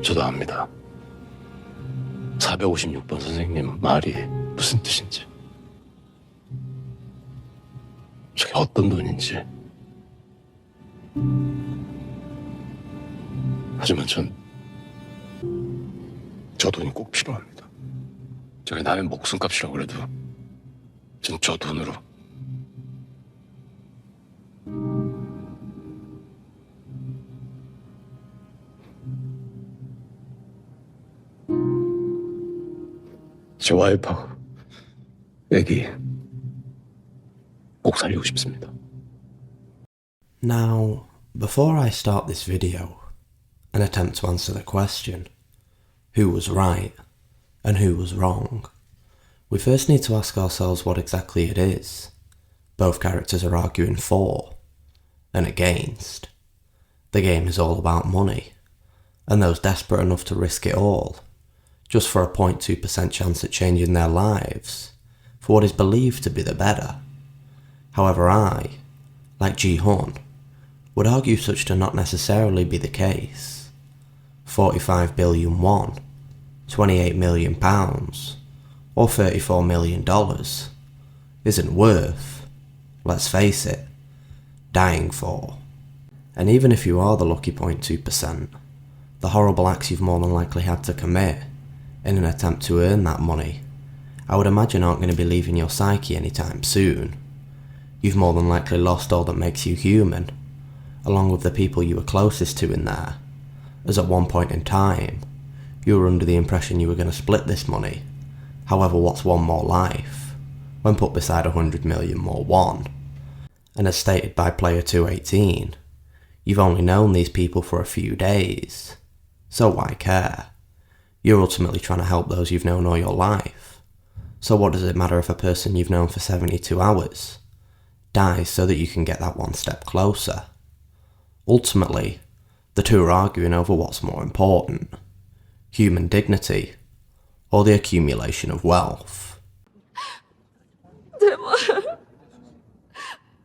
저도 압니다. 456번 선생님 말이 무슨 뜻인지, 저게 어떤 돈인지. 하지만 저 돈이 꼭 필요합니다. 저게 남의 목숨값이라고 그래도 전 저 돈으로. 제 와이프하고 애기 꼭 살리고 싶습니다. Now, before I start this video and attempt to answer the question, who was right and who was wrong, we first need to ask ourselves what exactly it is both characters are arguing for and against. The game is all about money, and those desperate enough to risk it all, just for a 0.2% chance at changing their lives, for what is believed to be the better. However, I, like Ji-hun, would argue such to not necessarily be the case. 45 billion won, 28 million pounds, or $34 million isn't worth, let's face it, dying for. And even if you are the lucky 0.2%, the horrible acts you've more than likely had to commit in an attempt to earn that money, I would imagine aren't going to be leaving your psyche anytime soon. You've more than likely lost all that makes you human, along with the people you were closest to in there, as at one point in time, you were under the impression you were going to split this money. However, what's one more life, when put beside 100 million more one? And as stated by player 218, you've only known these people for a few days, so why care? You're ultimately trying to help those you've known all your life, so what does it matter if a person you've known for 72 hours dies so that you can get that one step closer? Ultimately, the two are arguing over what's more important, human dignity or the accumulation of wealth.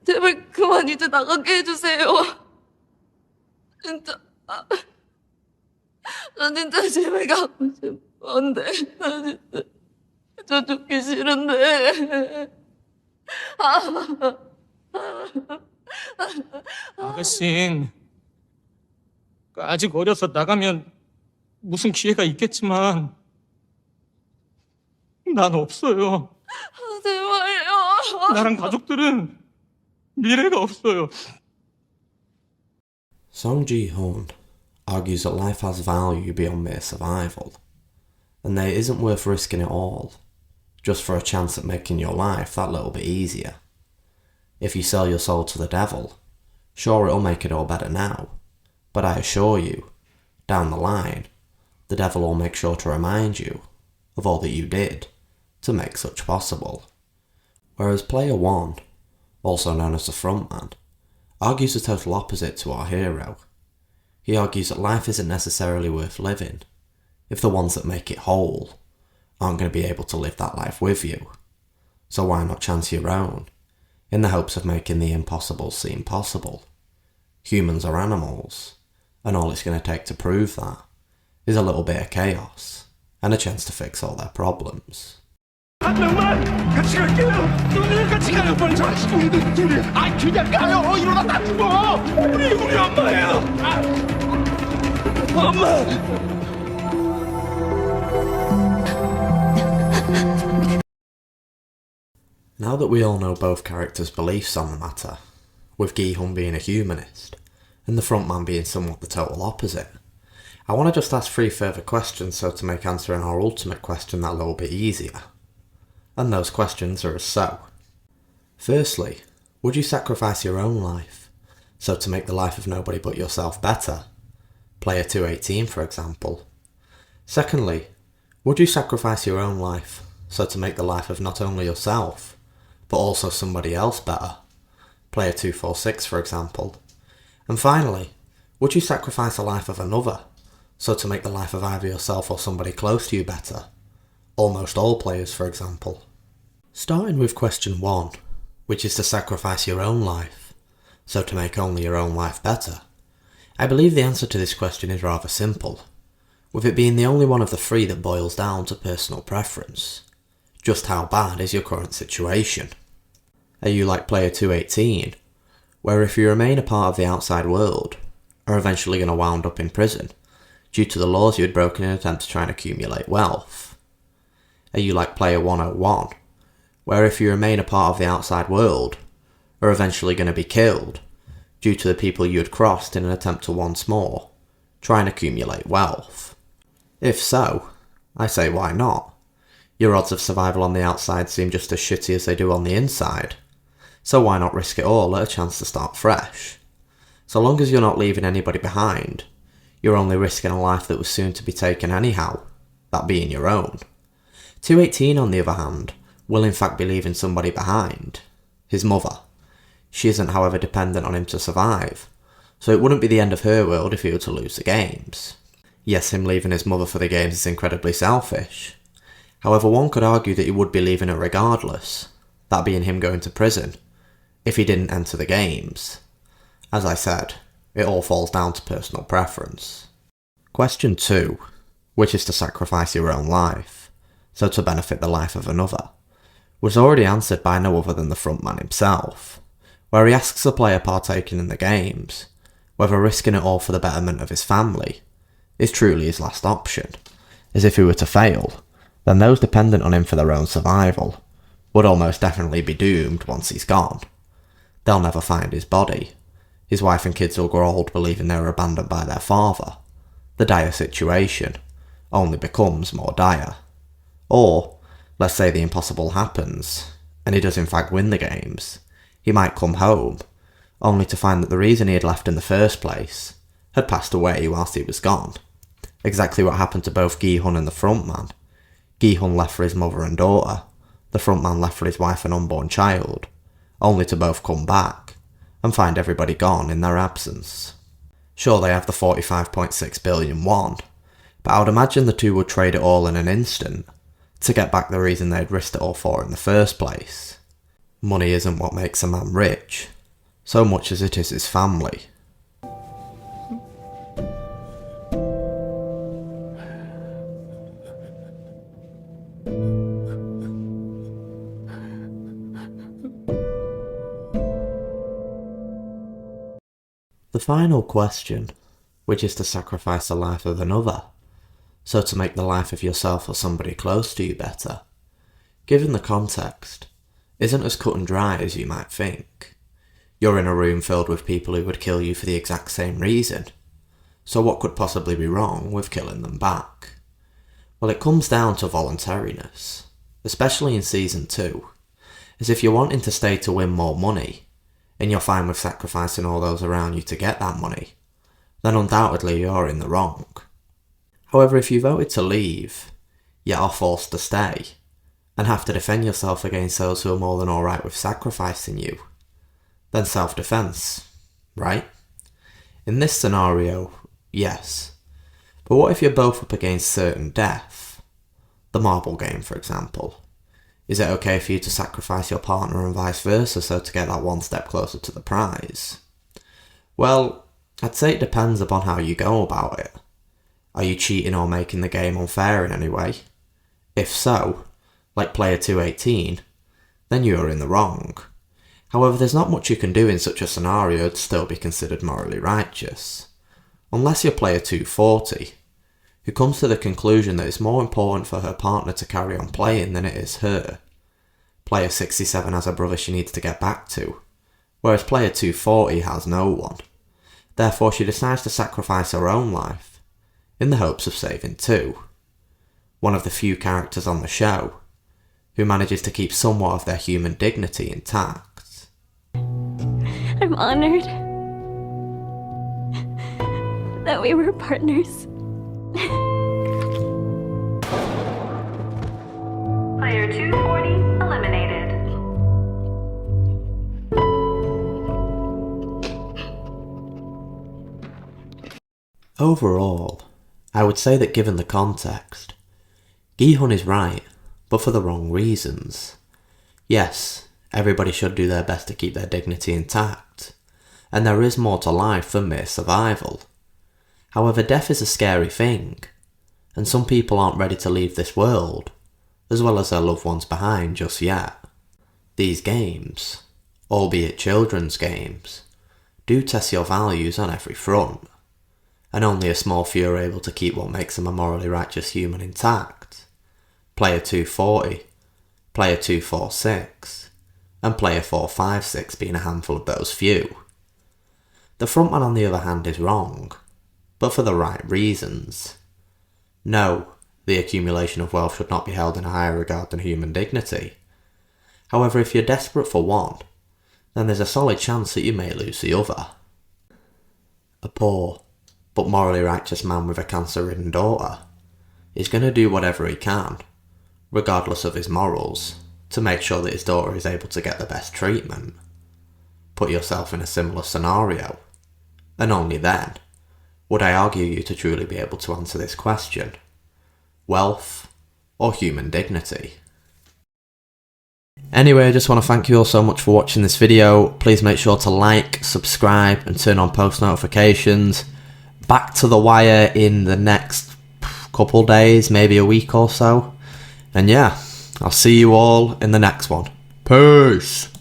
제발 그만 이제 나가게 해주세요. 진짜 나 진짜 집에 가고 싶은데 나 진짜 저 죽기 싫은데. 아가씨, 아직 어려서 나가면 무슨 기회가 있겠지만 난 없어요. 제발요. 나랑 가족들은 미래가 없어요. Song Ji-hun argues that life has value beyond mere survival, and that it isn't worth risking it all, just for a chance at making your life that little bit easier. If you sell your soul to the devil, sure it'll make it all better now, but I assure you, down the line, the devil will make sure to remind you of all that you did to make such possible. Whereas player 1, also known as the frontman, argues the total opposite to our hero. He argues that life isn't necessarily worth living if the ones that make it whole aren't going to be able to live that life with you. So why not chance your own, in the hopes of making the impossible seem possible? Humans are animals, and all it's going to take to prove that is a little bit of chaos and a chance to fix all their problems. 한 명만 같이 갈게요. 둘이 같이 가요. 빨리 둘이. 아 그냥 가요. 이러다 다 죽어. 우리 엄마예요. 엄마. Now that we all know both characters' beliefs on the matter, with Gi-hun being a humanist and the frontman being somewhat the total opposite, I want to just ask 3 further questions so to make answering our ultimate question that little bit easier. And those questions are as so. Firstly, would you sacrifice your own life, so to make the life of nobody but yourself better? Player 218, for example. Secondly, would you sacrifice your own life, so to make the life of not only yourself, but also somebody else better? Player 246, for example. And finally, would you sacrifice the life of another, so to make the life of either yourself or somebody close to you better? Almost all players, for example. Starting with question 1, which is to sacrifice your own life, so to make only your own life better, I believe the answer to this question is rather simple. with it being the only one of the three that boils down to personal preference. Just how bad is your current situation? Are you like player 218, where if you remain a part of the outside world, are eventually going to wound up in prison due to the laws you had broken in an attempt to try and accumulate wealth? Are you like player 101, where if you remain a part of the outside world, are eventually going to be killed due to the people you had crossed in an attempt to once more try and accumulate wealth? If so, I say why not? Your odds of survival on the outside seem just as shitty as they do on the inside, so why not risk it all at a chance to start fresh? So long as you're not leaving anybody behind, you're only risking a life that was soon to be taken anyhow, that being your own. 218 on the other hand, will in fact be leaving somebody behind, his mother. She isn't however dependent on him to survive, so it wouldn't be the end of her world if he were to lose the games. Yes, him leaving his mother for the games is incredibly selfish. However, one could argue that he would be leaving her regardless, that being him going to prison, if he didn't enter the games. As I said, it all falls down to personal preference. Question 2, which is to sacrifice your own life, so to benefit the life of another, was already answered by no other than the frontman himself, where he asks the player partaking in the games whether risking it all for the betterment of his family is truly his last option, as if he were to fail, then those dependent on him for their own survival would almost definitely be doomed once he's gone. They'll never find his body. His wife and kids will grow old believing they were abandoned by their father. The dire situation only becomes more dire. Or, let's say the impossible happens, and he does in fact win the games. He might come home, only to find that the reason he had left in the first place had passed away whilst he was gone. Exactly what happened to both Gi-hun and the frontman. Gi-hun left for his mother and daughter, the frontman left for his wife and unborn child, only to both come back and find everybody gone in their absence. Sure, they have the 45.6 billion won, but I would imagine the two would trade it all in an instant to get back the reason they'd risked it all for in the first place. Money isn't what makes a man rich, so much as it is his family. The final question, which is to sacrifice the life of another, so to make the life of yourself or somebody close to you better, given the context, isn't as cut and dry as you might think. You're in a room filled with people who would kill you for the exact same reason, so what could possibly be wrong with killing them back? Well, it comes down to voluntariness, especially in Season 2, as if you're wanting to stay to win more money, and you're fine with sacrificing all those around you to get that money, then undoubtedly you're in the wrong. However, if you voted to leave, yet are forced to stay, and have to defend yourself against those who are more than alright with sacrificing you, then self-defense, right? In this scenario, yes. But what if you're both up against certain death? The marble game, for example. Is it okay for you to sacrifice your partner and vice versa so to get that one step closer to the prize? Well, I'd say it depends upon how you go about it. Are you cheating or making the game unfair in any way? If so, like player 218, then you are in the wrong. However, there's not much you can do in such a scenario to still be considered morally righteous. Unless you're player 240, who comes to the conclusion that it's more important for her partner to carry on playing than it is her. Player 67 has a brother she needs to get back to, whereas player 240 has no one. Therefore she decides to sacrifice her own life, in the hopes of saving two. One of the few characters on the show, who manages to keep somewhat of their human dignity intact. I'm honored that we were partners. Player 240 eliminated. Overall, I would say that given the context, Gi-hun is right, but for the wrong reasons. Yes, everybody should do their best to keep their dignity intact, and there is more to life than mere survival. However, death is a scary thing, and some people aren't ready to leave this world, as well as their loved ones behind just yet. These games, albeit children's games, do test your values on every front, and only a small few are able to keep what makes them a morally righteous human intact. Player 240, Player 246, and Player 456 being a handful of those few. The frontman on the other hand is wrong, but for the right reasons. No, the accumulation of wealth should not be held in a higher regard than human dignity. However, if you're desperate for one, then there's a solid chance that you may lose the other. A poor, but morally righteous man with a cancer-ridden daughter is going to do whatever he can, regardless of his morals, to make sure that his daughter is able to get the best treatment. Put yourself in a similar scenario, and only then would I argue you to truly be able to answer this question: wealth or human dignity? Anyway, I just want to thank you all so much for watching this video. Please make sure to like, subscribe and turn on post notifications. Back to the wire in the next couple days, maybe a week or so. And yeah, I'll see you all in the next one. Peace!